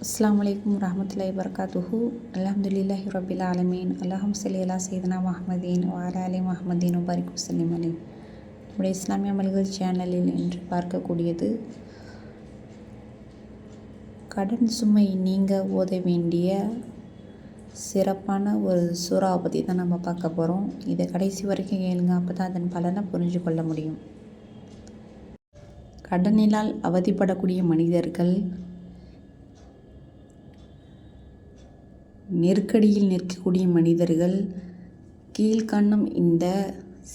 அஸ்ஸலாமு அலைக்கும் வரஹ்மத்துல்லாஹி வபரகாத்துஹு. அல்ஹம்துலில்லாஹி ரப்பில் ஆலமீன். அல்லாஹும்ம ஸல்லி அலா சய்யிதினா முஹம்மதீன் வ அலா ஆலி முஹம்மதீன் வபாரிக் வஸல்லிம் அலைஹி. நம்முடைய இஸ்லாமிய அமல்கள் சேனலில் இன்று பார்க்கக்கூடியது கடன் சுமை நீங்க ஓத வேண்டிய சிறப்பான ஒரு சூறாவை பற்றி தான் நம்ம பார்க்க போகிறோம். இதை கடைசி வரைக்கும் கேளுங்க, அப்போ தான் அதன் பலனை புரிஞ்சு கொள்ள முடியும். கடனினால் அவதிப்படக்கூடிய மனிதர்கள், நெருக்கடியில் நிற்கக்கூடிய மனிதர்கள் கீழ்காணும் இந்த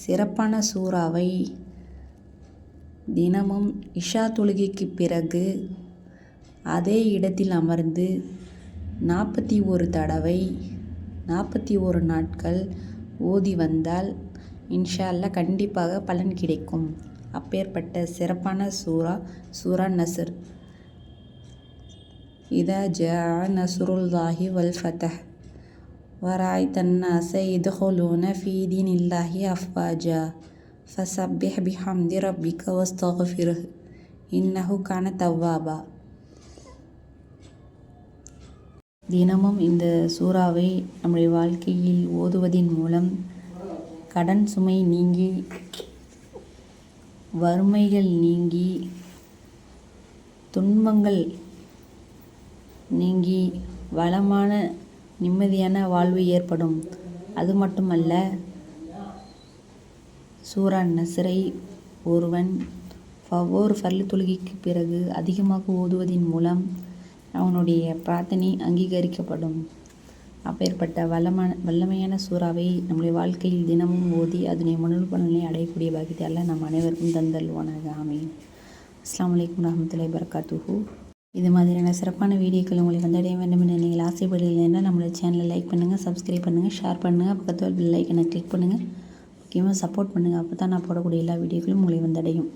சிறப்பான சூறாவை தினமும் இஷா தொழுகைக்கு பிறகு அதே இடத்தில் அமர்ந்து 41 தடவை 41 நாட்கள் ஓதி வந்தால் இன்ஷா அல்லாஹ் கண்டிப்பாக பலன் கிடைக்கும். அப்பேற்பட்ட சிறப்பான சூரா நஸ்ர். இதா ஜாஅ நஸ்ருல்லாஹி வல் ஃபத்ஹ் வராய்தன் நாஸ யதுகுலூன ஃபீ தீனில்லாஹி அஃப்வாஜா ஃபஸப்பிஹ் பிஹம்தி ரப்பிக வஸ்தக்ஃபிர்ஹு இன்னஹு கான தவ்வாபா. தினமும் இந்த சூறாவை நம்முடைய வாழ்க்கையில் ஓதுவதின் மூலம் கடன் சுமை நீங்கி, வறுமைகள் நீங்கி, துன்பங்கள் நீங்கி வளமான நிம்மதியான வாழ்வு ஏற்படும். அது மட்டுமல்ல, சூரா நஸ்ரை ஒருவன் ஒவ்வொரு ஃபர்லு தொழுகைக்கு பிறகு அதிகமாக ஓதுவதின் மூலம் அவனுடைய பிரார்த்தனை அங்கீகரிக்கப்படும். அப்பேற்பட்ட வல்லமையான சூறாவை நம்முடைய வாழ்க்கையில் தினமும் ஓதி அதனுடைய முழு பலனை அடையக்கூடிய பாக்கியத்தை அல்லாஹ் நம் அனைவருக்கும் தந்தல்வானாக. ஆமீன். அஸ்ஸலாமு அலைக்கும் வரஹ்மத்துல்லாஹி வபரகாத்துஹு. இது மாதிரியான சிறப்பான வீடியோக்கள் உங்களுக்கு வந்தடைய வேண்டும் என நீங்கள் ஆசைப்படுகிறீர்கள். நம்மளோட சேனலை லைக் பண்ணுங்கள், சப்ஸ்கிரைப் பண்ணுங்கள், ஷேர் பண்ணுங்கள், பக்கத்தில் பெல் ஐக்கனை கிளிக் பண்ணுங்கள். முக்கியமாக சப்போர்ட் பண்ணுங்கள். அப்போ தான் நான் போடக்கூடிய எல்லா வீடியோக்களும் உங்களை வந்தடையும்.